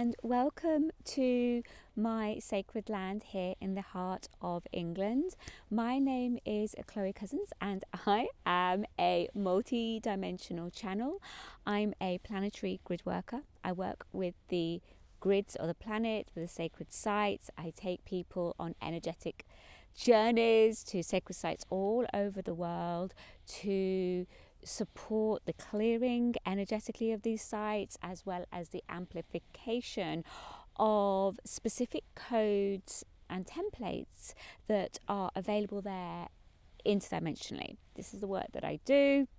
and welcome to my sacred land here in the heart of England. My name is Chloe Cousins and I am a multi-dimensional channel. I'm a planetary grid worker. I work with the grids of the planet, with the sacred sites. I take people on energetic journeys to sacred sites all over the world to support the clearing energetically of these sites, as well as the amplification of specific codes and templates that are available there interdimensionally. This is the work that I do.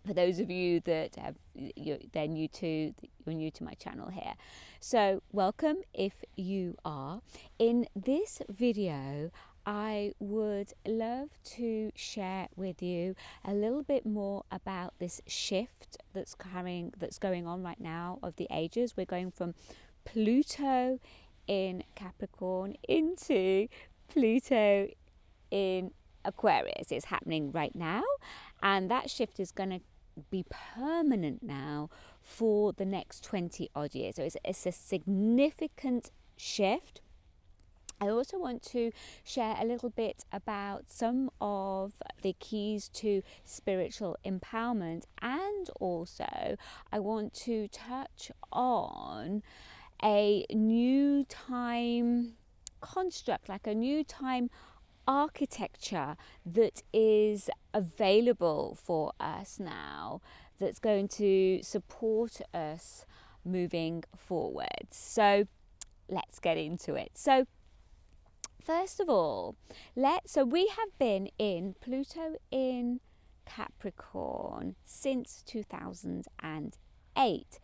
For those of you that you're new to my channel here, so welcome if you are. In this video, I would love to share with you a little bit more about this shift that's going on right now of the ages. We're going from Pluto in Capricorn into Pluto in Aquarius. It's happening right now, and that shift is going to be permanent now for the next 20 odd years. So it's a significant shift. I also want to share a little bit about some of the keys to spiritual empowerment, and also I want to touch on a new time construct, like a new time architecture that is available for us now, that's going to support us moving forward. So let's get into it. So first of all, we have been in Pluto in Capricorn since 2008.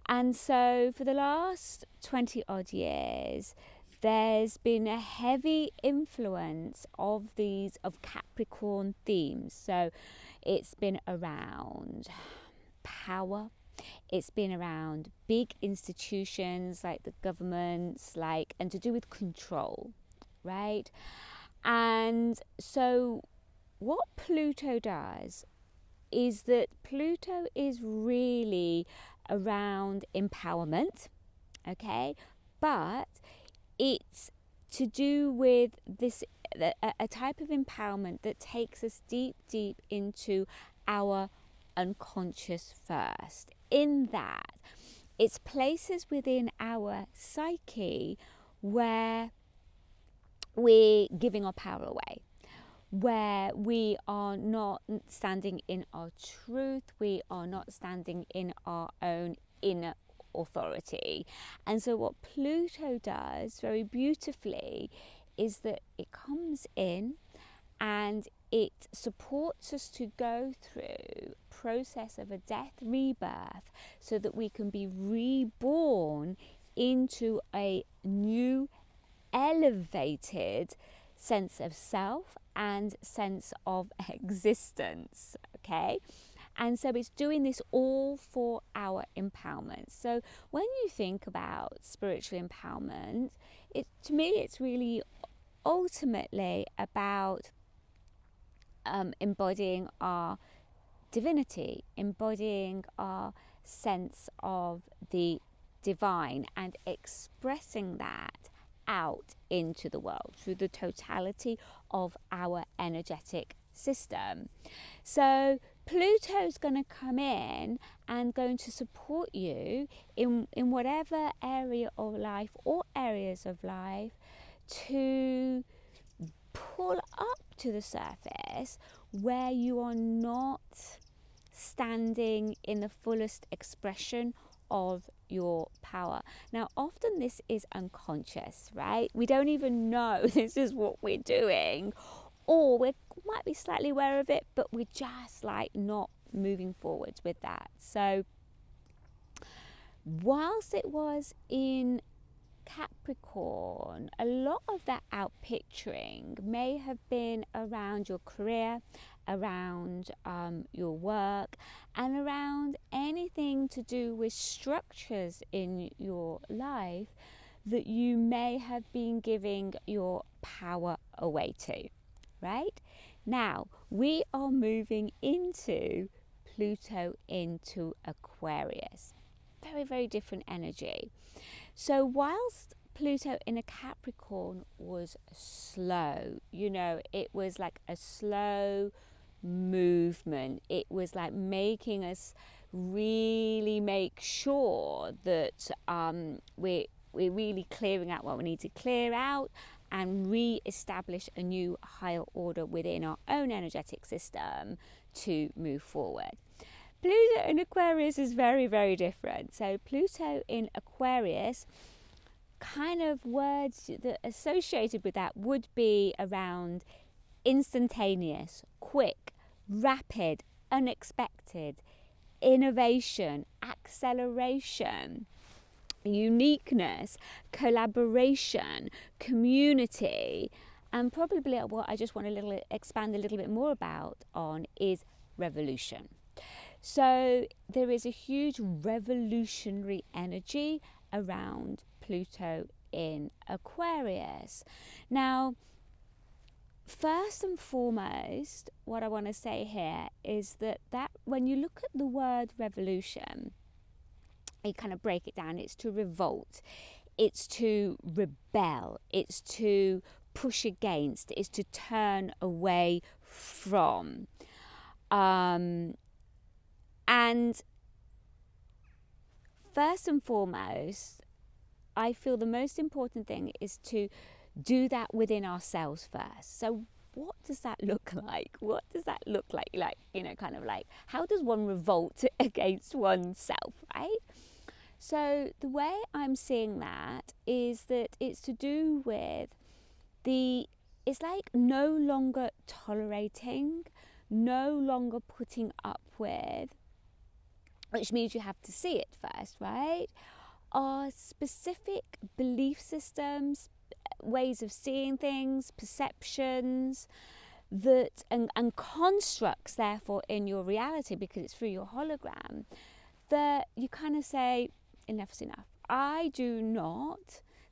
And so for the last 20 odd years, there's been a heavy influence of Capricorn themes. So it's been around power. It's been around big institutions like the governments, and to do with control. Right? And so what Pluto does is that Pluto is really around empowerment, okay? But it's to do with a type of empowerment that takes us deep into our unconscious first, in that it's places within our psyche where we're giving our power away, where we are not standing in our truth, we are not standing in our own inner authority. And so what Pluto does very beautifully is that it comes in and it supports us to go through a process of a death rebirth, so that we can be reborn into a new elevated sense of self and sense of existence, okay? And so it's doing this all for our empowerment. So when you think about spiritual empowerment, to me it's really ultimately about embodying our divinity, embodying our sense of the divine, and expressing that out into the world through the totality of our energetic system. So Pluto's going to come in and going to support you in whatever area of life or areas of life to pull up to the surface where you are not standing in the fullest expression of your power. Now, often this is unconscious, right? We don't even know this is what we're doing, or we might be slightly aware of it, but we're just not moving forwards with that. So whilst it was in Capricorn, a lot of that outpicturing may have been around your career, around your work, and around anything to do with structures in your life that you may have been giving your power away to, right? Now, we are moving into Pluto into Aquarius. very, very different energy. So whilst Pluto in a Capricorn was slow, you know, it was like a slow movement. It was like making us really make sure that we're really clearing out what we need to clear out and re-establish a new higher order within our own energetic system to move forward. Pluto in Aquarius is very, very different. So Pluto in Aquarius, kind of words that are associated with that would be around instantaneous, quick, rapid, unexpected, innovation, acceleration, uniqueness, collaboration, community, and probably what I just want to expand a little bit more about on is revolution. So there is a huge revolutionary energy around Pluto in Aquarius. Now, first and foremost, what I want to say here is that when you look at the word revolution, you kind of break it down. It's to revolt, it's to rebel, it's to push against, it's to turn away from. And first and foremost, I feel the most important thing is to do that within ourselves first. So what does that look like? What does that look like? Like, you know, kind of like, how does one revolt against oneself, right? So the way I'm seeing that is that it's to do with it's like no longer tolerating, no longer putting up with, which means you have to see it first, right? Our specific belief systems, ways of seeing things, perceptions, that and constructs, therefore, in your reality, because it's through your hologram, that you kind of say, enough's enough.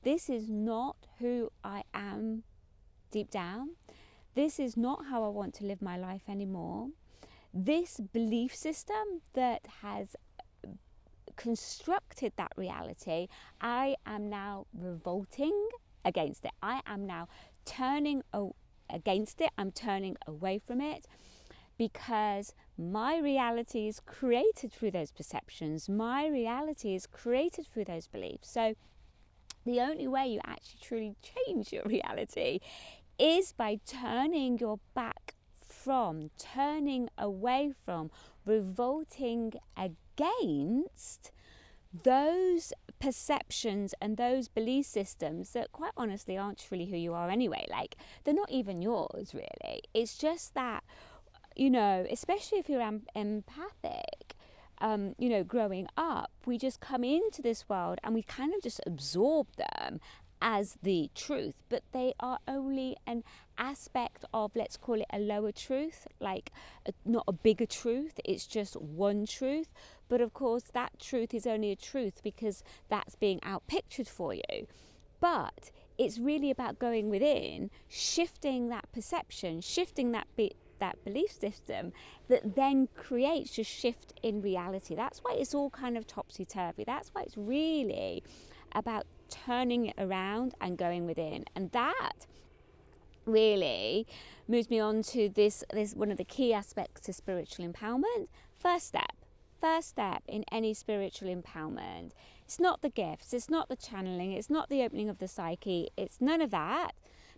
This is not who I am deep down. This is not how I want to live my life anymore. This belief system that has constructed that reality, I am now revolting against it. I am now turning against it. I'm turning away from it, because my reality is created through those perceptions. My reality is created through those beliefs. So the only way you actually truly change your reality is by turning your back from, turning away from, revolting against those perceptions and those belief systems that quite honestly aren't really who you are anyway. Like, they're not even yours, really. It's just that, you know, especially if you're empathic, you know, growing up, we just come into this world and we kind of just absorb them as the truth, but they are only an aspect of, let's call it a lower truth, like not a bigger truth. It's just one truth. But of course, that truth is only a truth because that's being outpictured for you. But it's really about going within, shifting that perception, shifting that belief system that then creates a shift in reality. That's why it's all kind of topsy-turvy. That's why it's really about turning it around and going within. And that really moves me on to this one of the key aspects to spiritual empowerment. First step in any spiritual empowerment. It's not the gifts, it's not the channeling, it's not the opening of the psyche, it's none of that.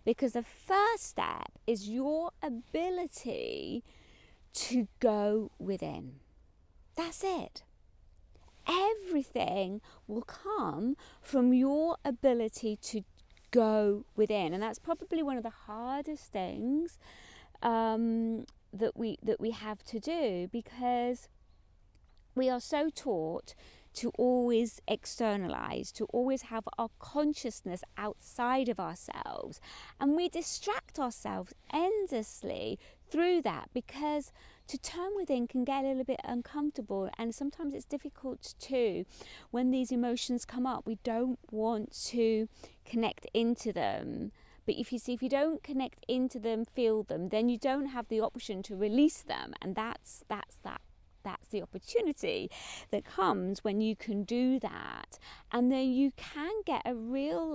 Because the first step is your ability to go within. That's it. Everything will come from your ability to go within. And that's probably one of the hardest things that we have to do, because we are so taught to always externalize, to always have our consciousness outside of ourselves. And we distract ourselves endlessly through that, because to turn within can get a little bit uncomfortable, and sometimes it's difficult too. When these emotions come up, we don't want to connect into them. But if you don't connect into them, feel them, then you don't have the option to release them. And that's that's the opportunity that comes when you can do that. And then you can get a real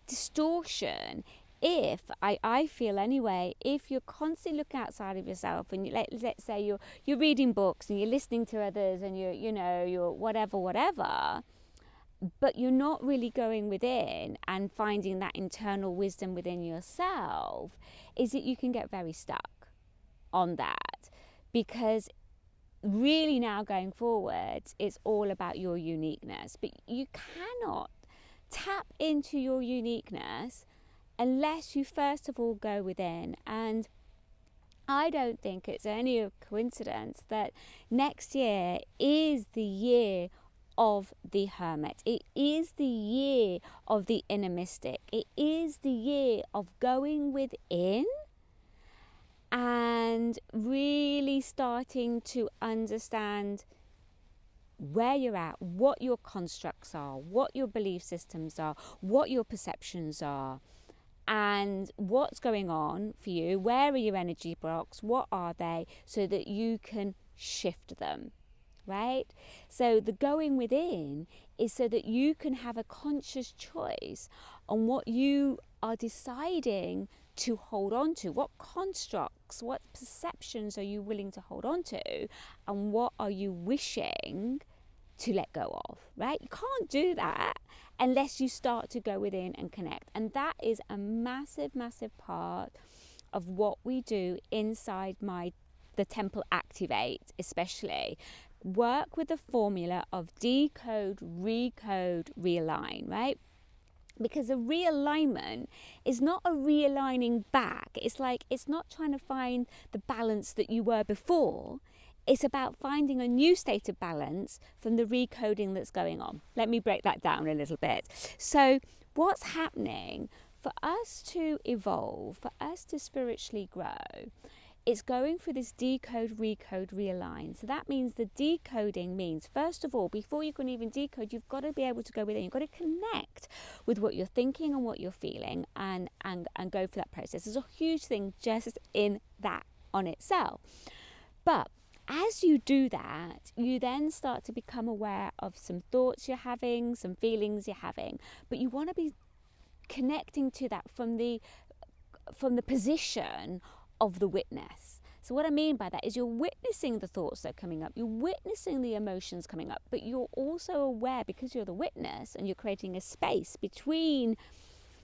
distortion if I feel anyway, if you're constantly looking outside of yourself, and let's say you're reading books and you're listening to others, and you're whatever, but you're not really going within and finding that internal wisdom within yourself, is that you can get very stuck on that. Because really now going forward, it's all about your uniqueness. But you cannot tap into your uniqueness unless you first of all go within. And I don't think it's any coincidence that next year is the year of the hermit. It is the year of the inner mystic. It is the year of going within and really starting to understand where you're at, what your constructs are, what your belief systems are, what your perceptions are, and what's going on for you. Where are your energy blocks? What are they? So that you can shift them, right? So the going within is so that you can have a conscious choice on what you are deciding to hold on to. What constructs, what perceptions are you willing to hold on to, and what are you wishing to let go of, right? You can't do that unless you start to go within and connect. And that is a massive part of what we do inside the Temple Activate, especially. Work with the formula of decode, recode, realign, right? Because a realignment is not a realigning back. It's not trying to find the balance that you were before. It's about finding a new state of balance from the recoding that's going on. Let me break that down a little bit. So what's happening for us to evolve, for us to spiritually grow, it's going through this decode, recode, realign. So that means the decoding means, first of all, before you can even decode, you've got to be able to go within. You've got to connect with what you're thinking and what you're feeling and go through that process. There's a huge thing just in that on itself. But as you do that, you then start to become aware of some thoughts you're having, some feelings you're having. But you want to be connecting to that from the position of the witness. So what I mean by that is you're witnessing the thoughts that are coming up, you're witnessing the emotions coming up, but you're also aware, because you're the witness and you're creating a space between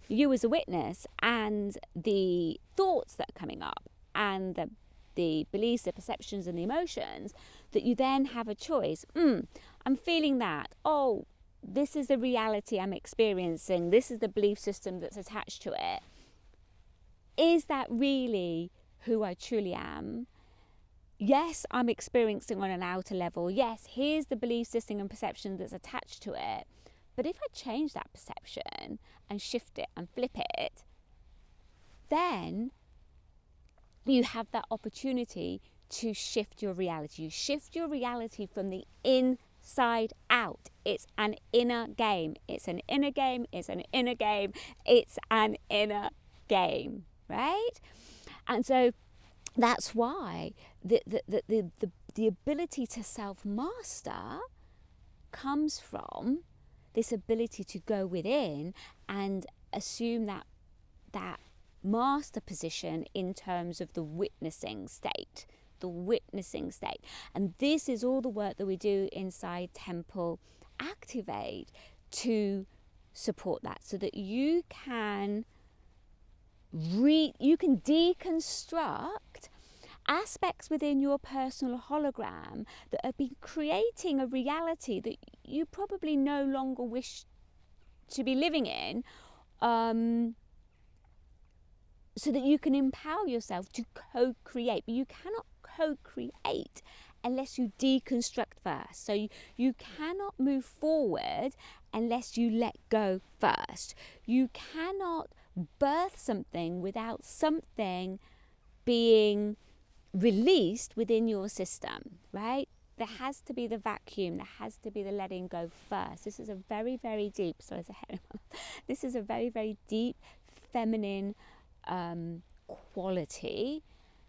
you as a witness and the thoughts that are coming up and the beliefs, the perceptions and the emotions, that you then have a choice. I'm feeling that. Oh, this is the reality I'm experiencing. This is the belief system that's attached to it. Is that really who I truly am? Yes, I'm experiencing on an outer level. Yes, here's the belief system and perception that's attached to it. But if I change that perception and shift it and flip it, then you have that opportunity to shift your reality. You shift your reality from the inside out. It's an inner game. It's an inner game. It's an inner game. It's an inner game, right? And so that's why the ability to self-master comes from this ability to go within and assume that master position in terms of the witnessing state. And this is all the work that we do inside Temple Activate to support that, so that you can deconstruct aspects within your personal hologram that have been creating a reality that you probably no longer wish to be living in, so that you can empower yourself to co-create. But you cannot co-create unless you deconstruct first. So you cannot move forward unless you let go first. You cannot birth something without something being released within your system, right? There has to be the vacuum. There has to be the letting go first. This is a very, very deep, this is a very, very deep feminine quality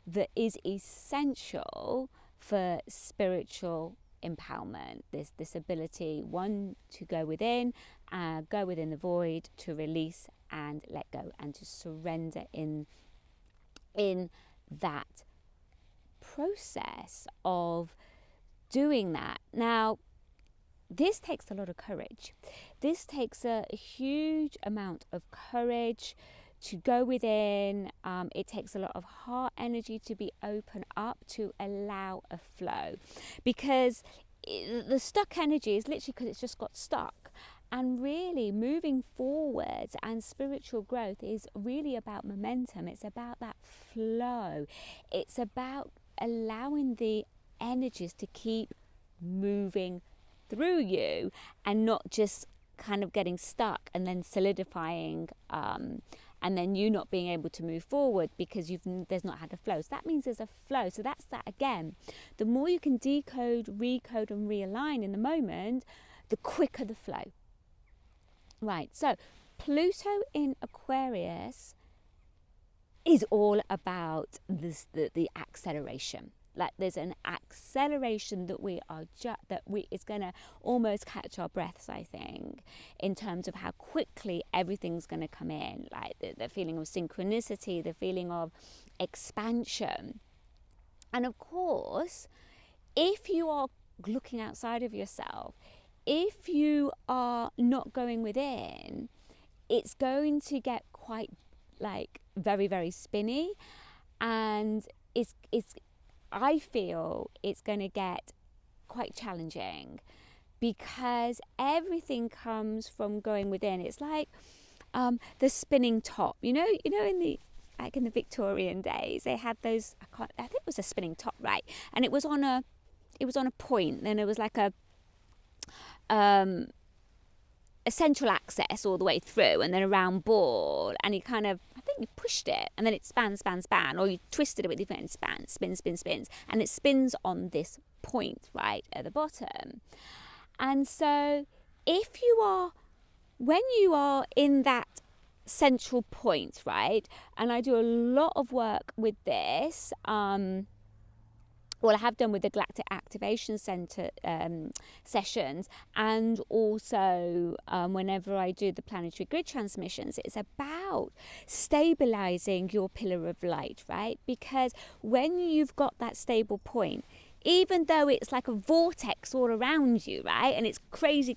that is essential for spiritual empowerment, this ability, one, to go within the void, to release and let go, and to surrender in that process of doing that. Now, this takes a lot of courage. This takes a huge amount of courage to go within. It takes a lot of heart energy to be open up, to allow a flow, because the stuck energy is literally because it's just got stuck. And really moving forwards and spiritual growth is really about momentum. It's about that flow. It's about allowing the energies to keep moving through you and not just kind of getting stuck and then solidifying, and then you not being able to move forward because there's not had a flow. So that means there's a flow. So that's that again. The more you can decode, recode and realign in the moment, the quicker the flow. Right, so Pluto in Aquarius is all about the acceleration. Like there's an acceleration that it's going to almost catch our breaths, I think, in terms of how quickly everything's going to come in. Like the feeling of synchronicity, the feeling of expansion. And of course, if you are looking outside of yourself, if you are not going within, it's going to get quite like very, very spinny, and I feel it's going to get quite challenging because everything comes from going within. It's like the spinning top. You know, in the Victorian days, they had those. I think it was a spinning top, right? And it was on a point. Then it was like a central axis all the way through, and then a round ball, and you kind of, I think you pushed it, and then it span, or you twisted it with your finger, and spins, and it spins on this point right at the bottom. And so when you are in that central point, right, and I do a lot of work with this, I have done with the Galactic Activation Center sessions, and also whenever I do the planetary grid transmissions, it's about stabilizing your pillar of light, right? Because when you've got that stable point, even though it's like a vortex all around you, right, and it's crazy,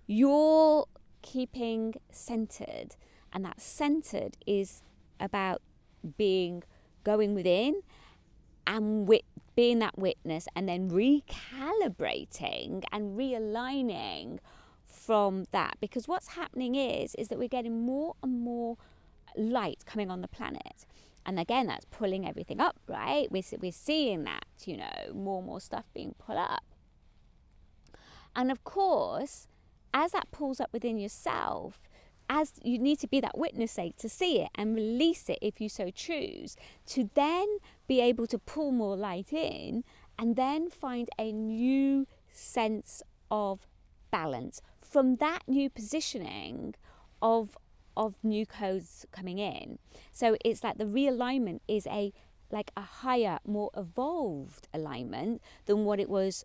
you're keeping centered, and that centered is about going within and being that witness, and then recalibrating and realigning from that. Because what's happening is that we're getting more and more light coming on the planet. And again, that's pulling everything up, right? We're seeing that, more and more stuff being pulled up. And of course, as that pulls up within yourself, as you need to be that witness to see it and release it if you so choose, to then be able to pull more light in and then find a new sense of balance from that new positioning of new codes coming in. So it's like the realignment is a higher, more evolved alignment than what it was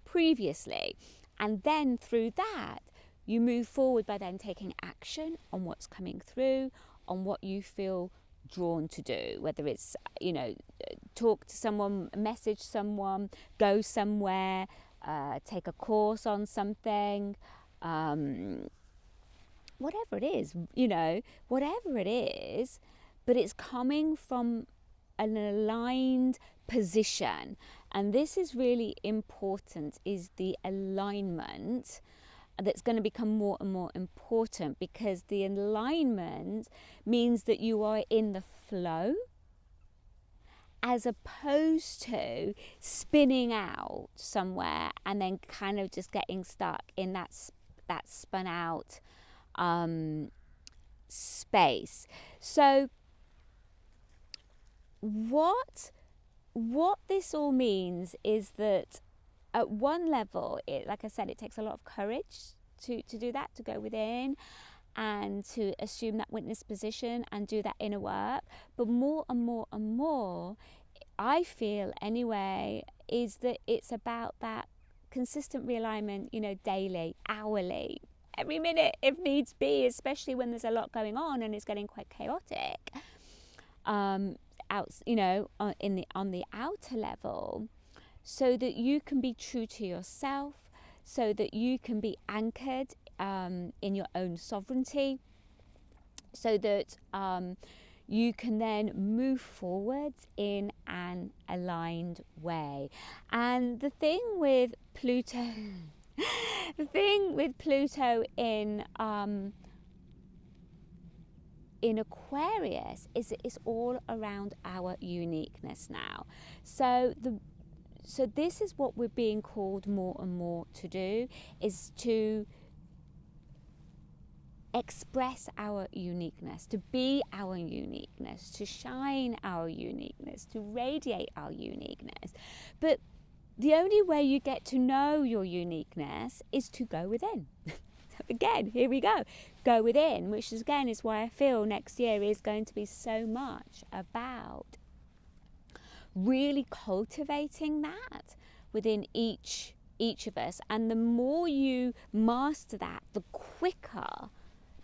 previously. And then through that, you move forward by then taking action on what's coming through, on what you feel drawn to do, whether it's, talk to someone, message someone, go somewhere, take a course on something, whatever it is, but it's coming from an aligned position. And this is really important, is the alignment that's going to become more and more important, because the alignment means that you are in the flow as opposed to spinning out somewhere and then kind of just getting stuck in that spun out space. So what this all means is that at one level, like I said, it takes a lot of courage to do that, to go within and to assume that witness position and do that inner work. But more and more and more, I feel anyway, is that it's about that consistent realignment, you know, daily, hourly, every minute if needs be, especially when there's a lot going on and it's getting quite chaotic. You know, on the outer level, so that you can be true to yourself, so that you can be anchored in your own sovereignty, so that you can then move forwards in an aligned way. And the thing with Pluto, in Aquarius is that it's all around our uniqueness now. So this is what we're being called more and more to do, is to express our uniqueness, to be our uniqueness, to shine our uniqueness, to radiate our uniqueness. But the only way you get to know your uniqueness is to go within. Again, here we go within, which again is why I feel next year is going to be so much about really cultivating that within each of us. And the more you master that, the quicker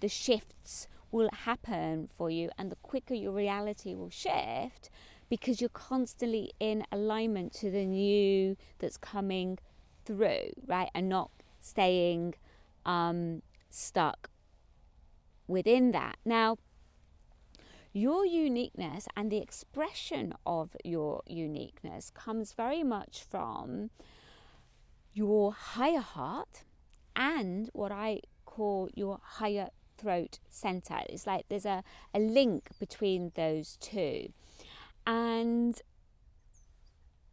the shifts will happen for you, and the quicker your reality will shift, because you're constantly in alignment to the new that's coming through, right? And not staying stuck within that. Now, your uniqueness and the expression of your uniqueness comes very much from your higher heart and what I call your higher throat center. It's like there's a link between those two. And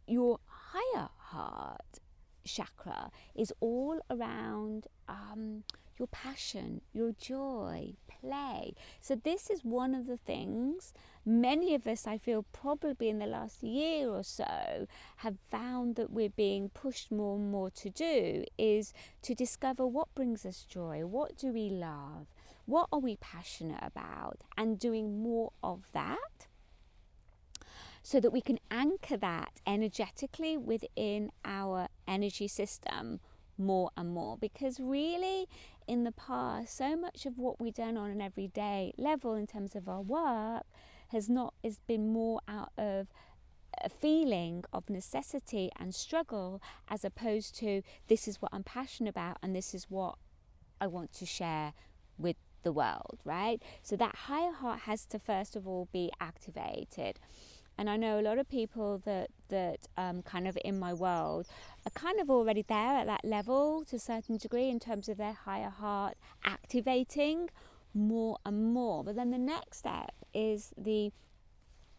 your higher heart chakra is all around your passion, your joy, play. So this is one of the things many of us, I feel, probably in the last year or so have found that we're being pushed more and more to do, is to discover what brings us joy, what do we love, what are we passionate about, and doing more of that, so that we can anchor that energetically within our energy system more and more. Because really, in the past, so much of what we've done on an everyday level in terms of our work has been more out of a feeling of necessity and struggle, as opposed to this is what I'm passionate about and this is what I want to share with the world, right? So that higher heart has to first of all be activated. And I know a lot of people that kind of in my world are kind of already there at that level to a certain degree in terms of their higher heart activating more and more. But then the next step is the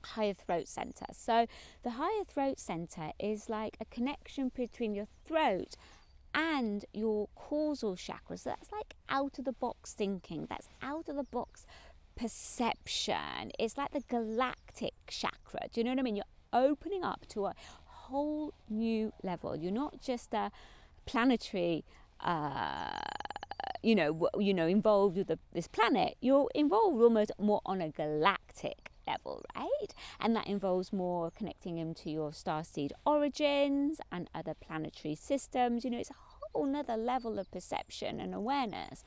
higher throat center. So the higher throat center is like a connection between your throat and your causal chakra. So that's like out of the box thinking. That's out of the box perception. It's like the galactic chakra. Do you know what I mean? You're opening up to a whole new level. You're not just a planetary involved with this planet. You're involved almost more on a galactic level, right? And that involves more connecting them to your starseed origins and other planetary systems. You know, it's a whole nother level of perception and awareness.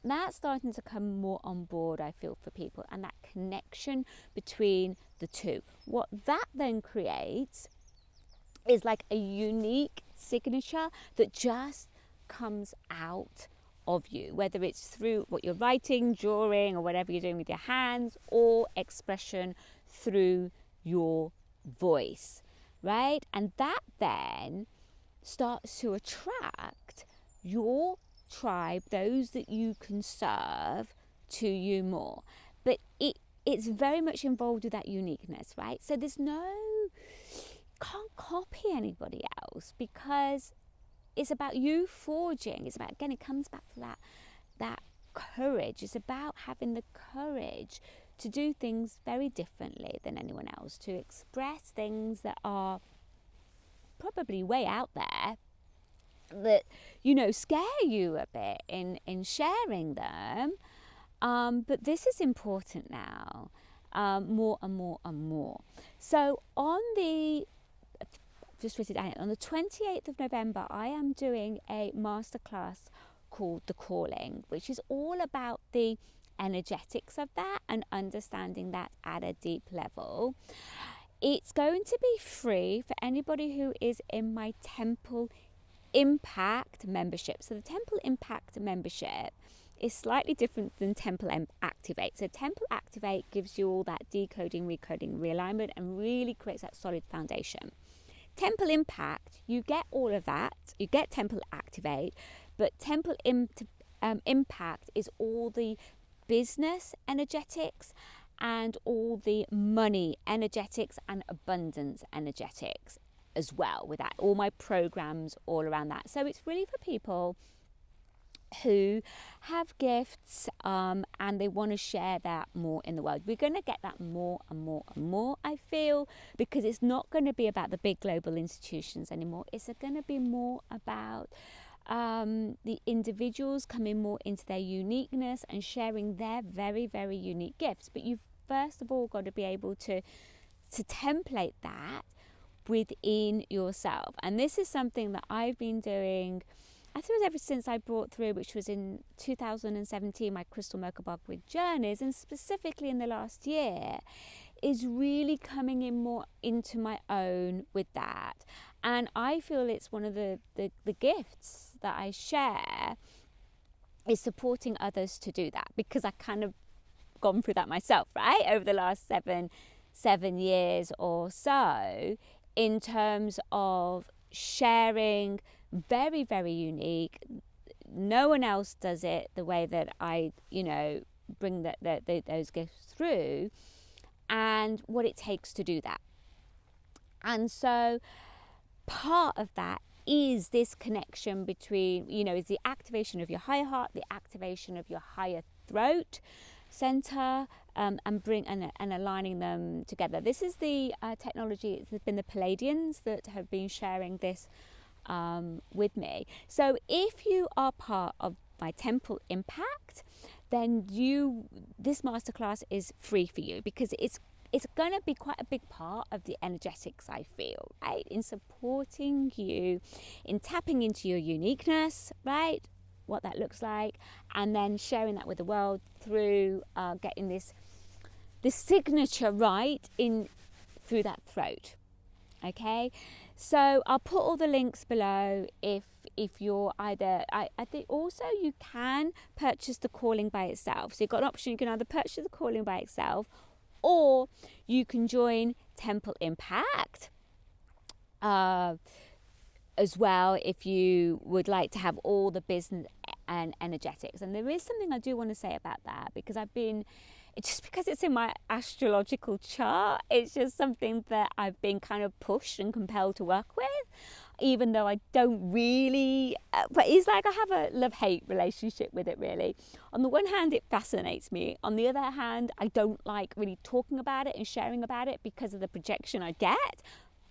That's starting to come more on board, I feel, for people, and that connection between the two. What that then creates is like a unique signature that just comes out of you, whether it's through what you're writing, drawing, or whatever you're doing with your hands, or expression through your voice, right? And that then starts to attract your tribe, those that you can serve, to you more. But it's very much involved with that uniqueness, right? So can't copy anybody else, because it's about you forging. It's about, again, it comes back to that courage. It's about having the courage to do things very differently than anyone else, to express things that are probably way out there, that, you know, scare you a bit in sharing them. But this is important now. more and more and more. So on the 28th of November, I am doing a masterclass called The Calling, which is all about the energetics of that and understanding that at a deep level. It's going to be free for anybody who is in my Temple Impact membership. So the Temple Impact membership is slightly different than Temple Activate. So Temple Activate gives you all that decoding, recoding, realignment, and really creates that solid foundation. Temple Impact, you get all of that. You get Temple Activate, but Temple Impact is all the business energetics and all the money energetics and abundance energetics as well, with that, all my programs all around that. So it's really for people who have gifts and they want to share that more in the world. We're going to get that more and more and more, I feel, because it's not going to be about the big global institutions anymore. It's going to be more about the individuals coming more into their uniqueness and sharing their very, very unique gifts. But you've first of all got to be able to template that within yourself. And this is something that I've been doing, I suppose, ever since I brought through, which was in 2017, my Crystal Mocha Bar Grid Journeys, and specifically in the last year, is really coming in more into my own with that. And I feel it's one of the gifts that I share is supporting others to do that, because I kind of gone through that myself, right, over the last seven years or so, in terms of sharing very, very unique. No one else does it the way that I, bring those gifts through, and what it takes to do that. And so part of that is this connection between, is the activation of your higher heart, the activation of your higher throat center, and aligning them together. This is the technology. It's been the Palladians that have been sharing this with me. So if you are part of my Temple Impact, then this masterclass is free for you, because it's going to be quite a big part of the energetics, I feel, right, in supporting you, in tapping into your uniqueness, right, what that looks like, and then sharing that with the world through getting this signature right in through that throat. Okay, so I'll put all the links below if you're either, I think also you can purchase the calling by itself. So you've got an option, you can either purchase the calling by itself, or you can join Temple Impact as well, if you would like to have all the business and energetics. And there is something I do want to say about that, because just because it's in my astrological chart, it's just something that I've been kind of pushed and compelled to work with, even though I don't really, but it's like I have a love-hate relationship with it, really. On the one hand, it fascinates me. On the other hand, I don't like really talking about it and sharing about it because of the projection I get.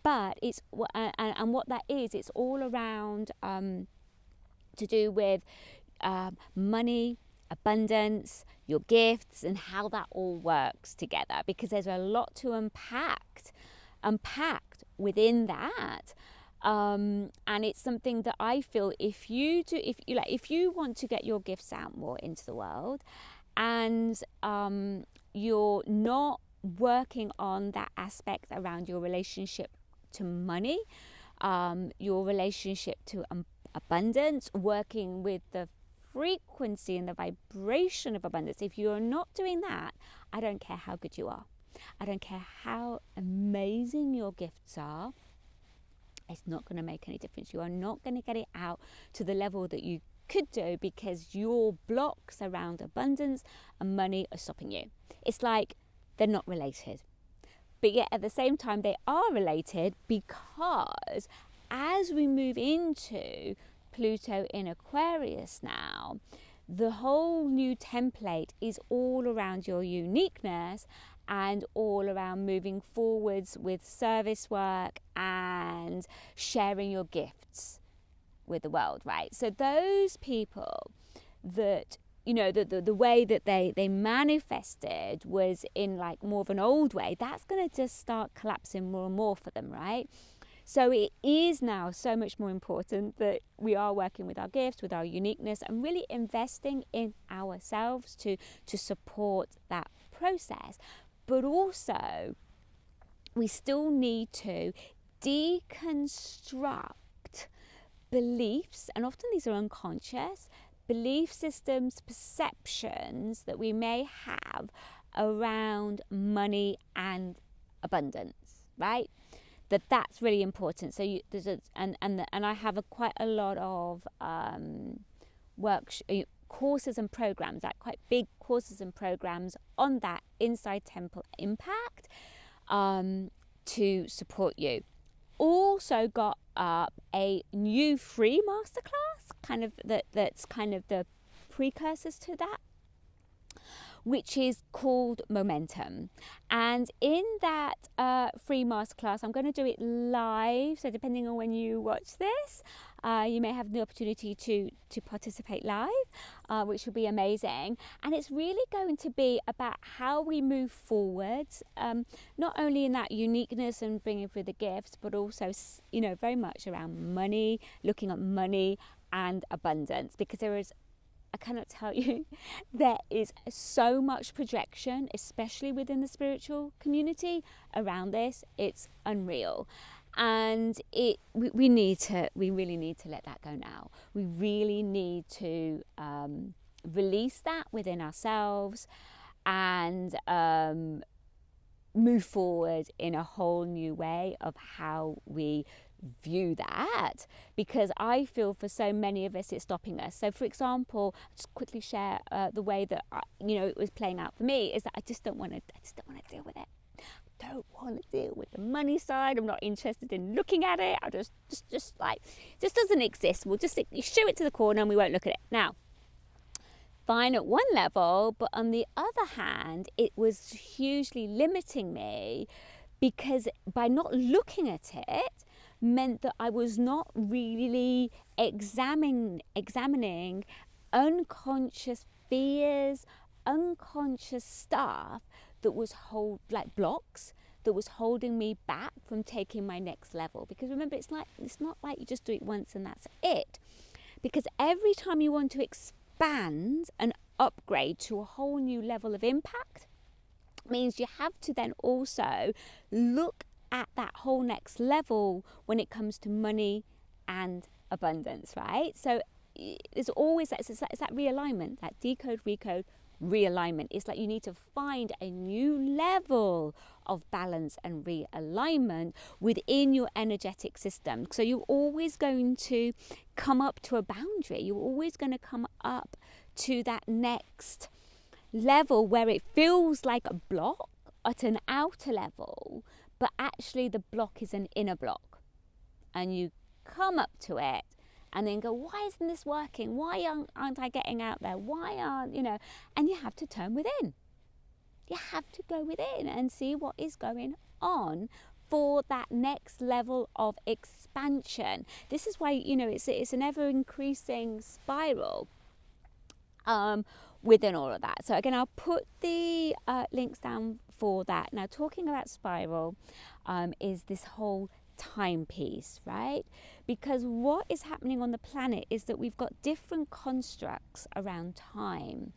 But it's, and what that is, it's all around to do with money, abundance, your gifts, and how that all works together, because there's a lot to unpack within that. And it's something that I feel if you want to get your gifts out more into the world, and you're not working on that aspect around your relationship to money, your relationship to abundance, working with the frequency and the vibration of abundance. If you're not doing that, I don't care how good you are. I don't care how amazing your gifts are. It's not going to make any difference. You are not going to get it out to the level that you could do, because your blocks around abundance and money are stopping you. It's like they're not related. But yet at the same time, they are related, because as we move into Pluto in Aquarius now, the whole new template is all around your uniqueness and all around moving forwards with service work and sharing your gifts with the world, right? So those people that you know, the way that they manifested was in like more of an old way, that's going to just start collapsing more and more for them, right? So it is now so much more important that we are working with our gifts, with our uniqueness, and really investing in ourselves to support that process. But also, we still need to deconstruct beliefs, and often these are unconscious, belief systems, perceptions that we may have around money and abundance, right? That's really important. So and I have quite a lot of courses and programs, like quite big courses and programs on that inside temple impact to support you. Also got up a new free masterclass, kind of that's kind of the precursors to that, which is called Momentum. And in that free masterclass, I'm going to do it live. So depending on when you watch this, you may have the opportunity to participate live, which will be amazing. And it's really going to be about how we move forward, not only in that uniqueness and bringing through the gifts, but also, you know, very much around money, looking at money and abundance, because there is, I cannot tell you, there is so much projection, especially within the spiritual community around this. It's unreal. And we really need to let that go now. We really need to release that within ourselves and move forward in a whole new way of how we view that, because I feel for so many of us it's stopping us. So for example, I'll just quickly share the way that it was playing out for me is that I just don't want to deal with it. I don't want to deal with the money side. I'm not interested in looking at it. I just doesn't exist. We'll just shoo it to the corner and we won't look at it. Now, fine at one level, but on the other hand, it was hugely limiting me, because by not looking at it meant that I was not really examining unconscious fears, unconscious stuff that was blocks that was holding me back from taking my next level. Because remember, it's not like you just do it once and that's it. Because every time you want to expand and upgrade to a whole new level of impact, means you have to then also look at that whole next level when it comes to money and abundance, right? So there's always that, it's that realignment, that decode, recode, realignment. It's like you need to find a new level of balance and realignment within your energetic system. So you're always going to come up to a boundary. You're always going to come up to that next level where it feels like a block at an outer level, but actually the block is an inner block. And you come up to it and then go, why isn't this working? Why aren't I getting out there? Why aren't, and you have to turn within. You have to go within and see what is going on for that next level of expansion. This is why, it's an ever increasing spiral within all of that. So again, I'll put the links down for that. Now, talking about spiral is this whole timepiece, right? Because what is happening on the planet is that we've got different constructs around time,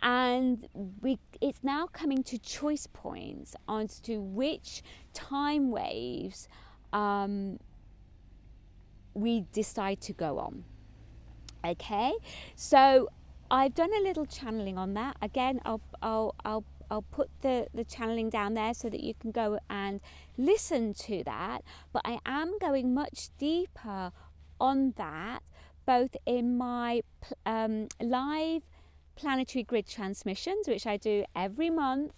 and it's now coming to choice points as to which time waves we decide to go on. Okay, so I've done a little channeling on that. Again, I'll put the channeling down there so that you can go and listen to that. But I am going much deeper on that, both in my live planetary grid transmissions, which I do every month,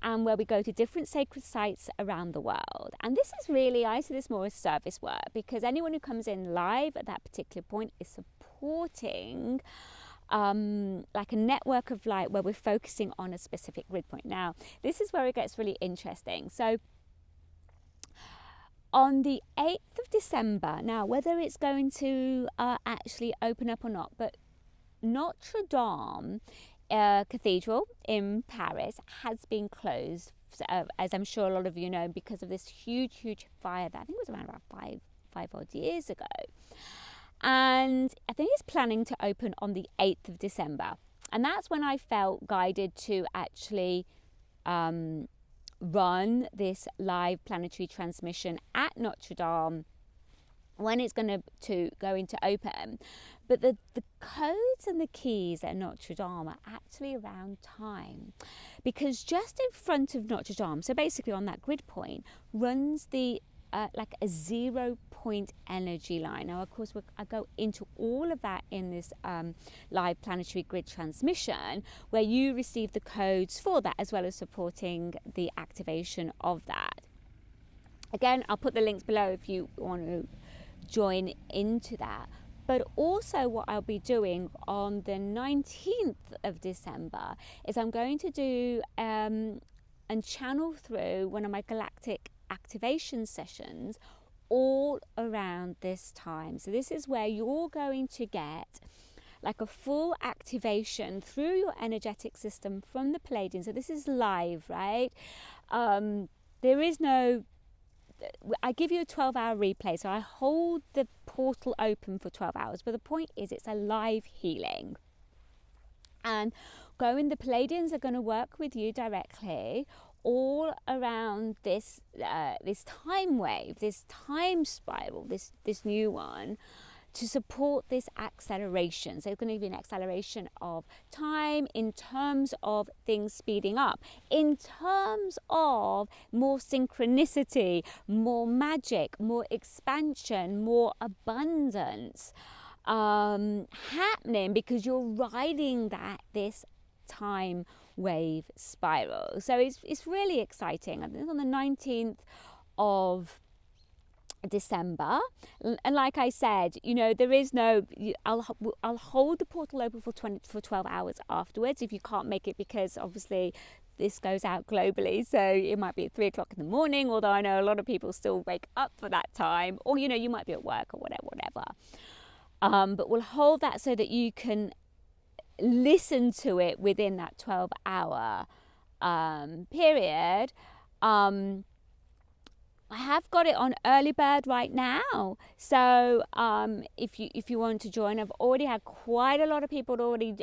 and where we go to different sacred sites around the world. And this is really, I see this more as service work, because anyone who comes in live at that particular point is supporting like a network of light where we're focusing on a specific grid point. Now, this is where it gets really interesting. So on the 8th of December, now whether it's going to actually open up or not, but Notre Dame Cathedral in Paris has been closed, as I'm sure a lot of you know, because of this huge fire that I think was around about five odd years ago. And I think it's planning to open on the 8th of December. And that's when I felt guided to actually run this live planetary transmission at Notre Dame when it's going to go into open. But the codes and the keys at Notre Dame are actually around time, because just in front of Notre Dame, so basically on that grid point, runs the like a 0 point energy line. Now, of course, I go into all of that in this live planetary grid transmission, where you receive the codes for that, as well as supporting the activation of that. Again, I'll put the links below if you want to join into that. But also what I'll be doing on the 19th of December is I'm going to do and channel through one of my galactic activation sessions all around this time. So this is where you're going to get like a full activation through your energetic system from the Pleiadians. So this is live, right? There is no, I give you a 12-hour replay, so I hold the portal open for 12 hours, but the point is it's a live healing. And the Pleiadians are going to work with you directly all around this this time wave, this time spiral, this new one, to support this acceleration. So it's going to give you an acceleration of time in terms of things speeding up, in terms of more synchronicity, more magic, more expansion, more abundance happening, because you're riding this time wave spiral. So it's really exciting. I think on the 19th of December, and like I said, you know, there is no, I'll hold the portal open for 12 hours afterwards if you can't make it, because obviously this goes out globally, so it might be at 3 o'clock in the morning, although I know a lot of people still wake up for that time, or you know, you might be at work or whatever. But we'll hold that so that you can listen to it within that 12-hour period. I have got it on early bird right now, so if you want to join, I've already had quite a lot of people already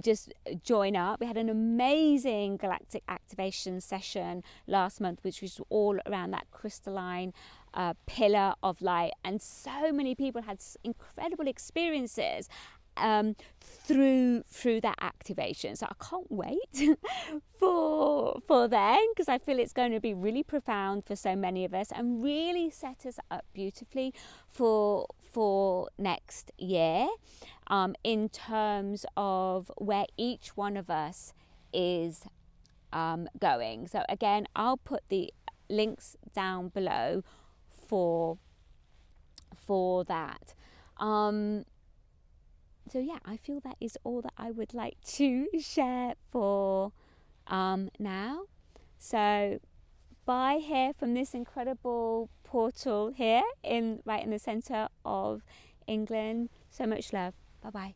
just join up. We had an amazing galactic activation session last month, which was all around that crystalline pillar of light, and so many people had incredible experiences through that activation. So I can't wait for then, because I feel it's going to be really profound for so many of us and really set us up beautifully for next year, in terms of where each one of us is going. So again, I'll put the links down below for that. So yeah, I feel that is all that I would like to share for now. So bye here from this incredible portal here right in the center of England. So much love. Bye bye.